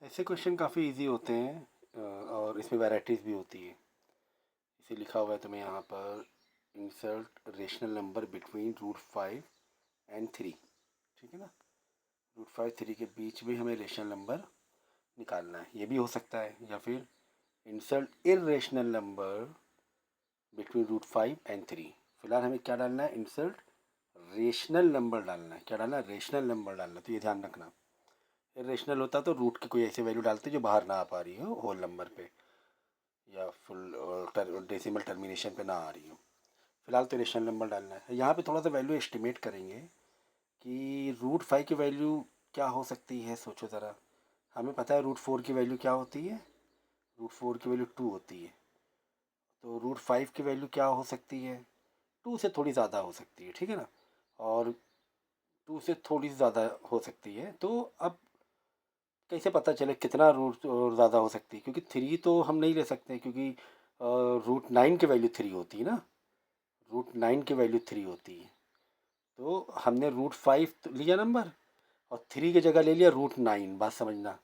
ऐसे क्वेश्चन काफ़ी इजी होते हैं और इसमें वैराइटीज़ भी होती है। इसे लिखा हुआ है तुम्हें यहाँ पर, insert rational number between √5 and 3। ठीक है ना, √5 3 के बीच में हमें रेशनल नंबर निकालना है। ये भी हो सकता है, या फिर insert irrational number between √5 and 3। फिलहाल हमें क्या डालना है, इंसर्ट रेशनल नंबर डालना है। क्या डालना है, रेशनल नंबर डालना है। तो ये ध्यान रखना, इरेशनल होता तो रूट की कोई ऐसी वैल्यू डालते जो बाहर ना आ पा रही हो होल नंबर पे, या फुल डेसिमल टर्मिनेशन पे ना आ रही हो। फिलहाल तो रेशनल नंबर डालना है। यहाँ पे थोड़ा सा वैल्यू एस्टिमेट करेंगे कि √5 की वैल्यू क्या हो सकती है। सोचो ज़रा, हमें पता है √4 की वैल्यू क्या होती है, √4 की वैल्यू 2 होती है। तो √5 की वैल्यू क्या हो सकती है, 2 से थोड़ी ज़्यादा हो सकती है। ठीक है ना, और 2 से थोड़ी ज़्यादा हो सकती है। तो अब कैसे पता चले कितना रूट ज़्यादा हो सकती है, क्योंकि 3 तो हम नहीं ले सकते, क्योंकि √9 की वैल्यू 3 होती है ना, √9 की वैल्यू 3 होती है। तो हमने √5 लिया नंबर, और 3 की जगह ले लिया √9। बात समझना,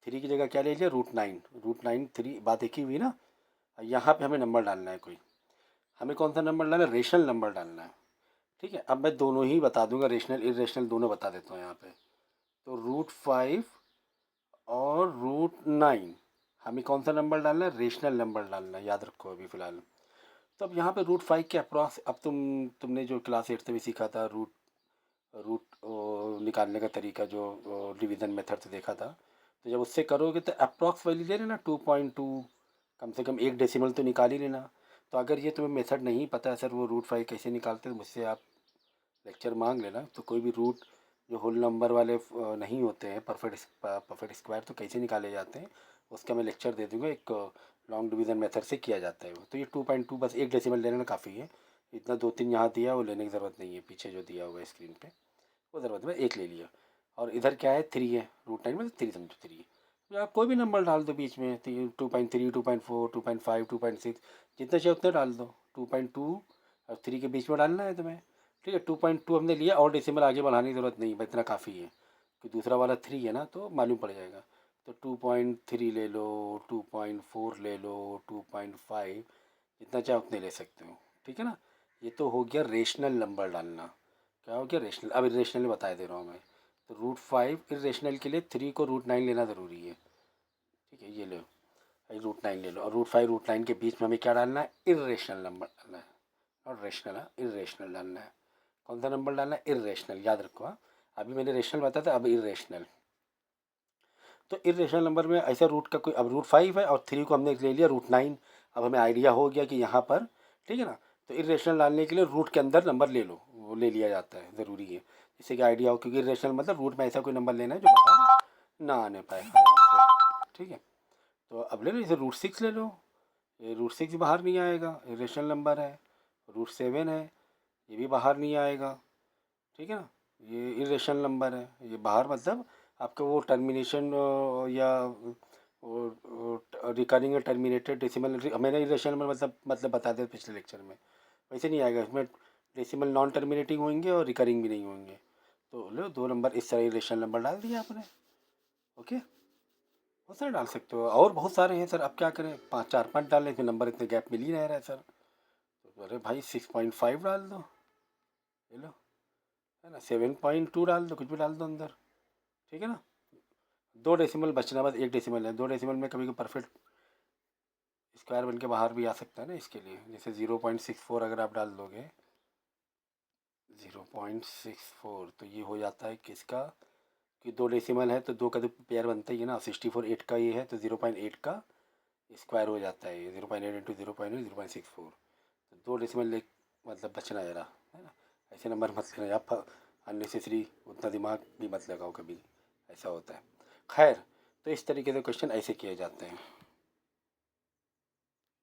3 की जगह क्या ले लिया, √9। √9 3 बात एक ही हुई ना। यहाँ पे हमें नंबर डालना है कोई, हमें कौन सा नंबर डालना है, रेशनल नंबर डालना है। ठीक है, अब मैं दोनों ही बता दूंगा, रेशनल इरेशनल दोनों बता देता हूँ यहाँ पे। तो √5 और √9 हमें कौन सा नंबर डालना है, रेशनल नंबर डालना है, याद रखो अभी फ़िलहाल। तो अब यहाँ पे √5 के अप्रॉक्स, अब तुमने जो क्लास 8 में सीखा था, रूट रूट निकालने का तरीका, जो डिवीज़न मेथड से देखा था, तो जब उससे करोगे तो अप्रॉक्स वैल्यू ले लेना 2.2, कम से कम एक डेसिमल तो निकाल ही लेना। तो अगर ये तुम्हें मेथड नहीं पता है सर वो √5 कैसे निकालते हैं, तो मुझसे आप लेक्चर मांग लेना। तो कोई भी रूट जो होल नंबर वाले नहीं होते हैं, परफेक्ट स्क्वायर, तो कैसे निकाले जाते हैं उसका मैं लेक्चर दे दूँगा। एक लॉन्ग डिवीज़न मेथड से किया जाता है वो। तो ये 2.2 बस एक डेसिमल लेना काफ़ी है। इतना 2-3 यहाँ दिया वो लेने की ज़रूरत नहीं है, पीछे जो दिया हुआ है स्क्रीन पे वो ज़रूरत है, एक ले लिया। और इधर क्या है, 3 है, √9 में 3 समझो 3 है। तो आप कोई भी नंबर डाल दो बीच में, 2.3, 2.4, 2.5, 2.6, जितना चाहिए उतना डाल दो। 2.2 और 3 के बीच में डालना है तुम्हें। ठीक है, 2.2 हमने लिया, और डेसिमल आगे बढ़ाने की ज़रूरत नहीं है, इतना काफ़ी है कि दूसरा वाला 3 है ना, तो मालूम पड़ जाएगा। तो 2.3 ले लो, 2.4 ले लो, 2.5, जितना चाहे उतने ले सकते हो। ठीक है ना, ये तो हो गया रेशनल नंबर डालना। क्या हो गया, रेशनल। अब इरेशनल बता दे रहा हूँ मैं। तो √5 इरेशनल के लिए 3 को √9 लेना ज़रूरी है। ठीक है, ये लो, √9 ले लो, और √5 √9 के बीच में हमें क्या डालना है, इरेशनल नंबर डालना है। और रेशनल है, इरेशनल डालना है। कौन सा नंबर डालना है, इरेशनल, याद रखो। हाँ, अभी मैंने रेशनल बताया था, अब इरेशनल। तो इरेशनल नंबर में ऐसा रूट का कोई, अब √5 है और 3 को हमने ले लिया √9। अब हमें आइडिया हो गया कि यहाँ पर, ठीक है ना, तो इरेशनल डालने के लिए रूट के अंदर नंबर ले लो, वो ले लिया जाता है, ज़रूरी है, जिससे कि आइडिया हो, क्योंकि इरेशनल मतलब रूट में ऐसा कोई नंबर लेना है जो बाहर ना आने पाए आराम से। ठीक है, तो अब ले लो, जैसे √6 ले लो, ये √6 बाहर नहीं आएगा, इरेशनल नंबर है। √7 है, ये भी बाहर नहीं आएगा। ठीक है ना, ये इरेशनल नंबर है, ये बाहर मतलब आपका वो टर्मिनेशन या रिकरिंग या टर्मिनेटेड डेसिमल, मैंने इरेशनल नंबर मतलब बता दिया पिछले लेक्चर में। वैसे नहीं आएगा इसमें, डेसिमल नॉन टर्मिनेटिंग होंगे और रिकरिंग भी नहीं होंगे। तो लो 2 नंबर इस तरह इरेशनल नंबर डाल दिया आपने। ओके, बहुत सारे डाल सकते हो, और बहुत सारे हैं सर, अब क्या करें, 4-5 डाल लें, इसमें नंबर इतने गैप मिल ही रह रहा है सर। तो अरे भाई 6.5 डाल दो, ले लो, है ना, 7.2 डाल दो, कुछ भी डाल दो अंदर। ठीक है ना, 2 डेसिमल बचना, बस 1 डेसिमल है। 2 डेसिमल में कभी कभी परफेक्ट स्क्वायर बन के बाहर भी आ सकता है ना, इसके लिए जैसे 0.64 अगर आप डाल दोगे, 0.64, तो ये हो जाता है किसका, कि 2 डेसिमल है तो 2 का तो पेयर बनता ही है ना, 64 8 का ये है, तो 0.8 का स्क्वायर हो जाता है ये, 0.8 इंटू 0.8 0.64। तो 2 डेसिमल ले, मतलब बचना जरा, है ना। ऐसे नंबर मत लेना आप, अननेसेसरी उतना दिमाग भी मत लगाओ कभी, ऐसा होता है। खैर, तो इस तरीके से क्वेश्चन ऐसे किए जाते हैं।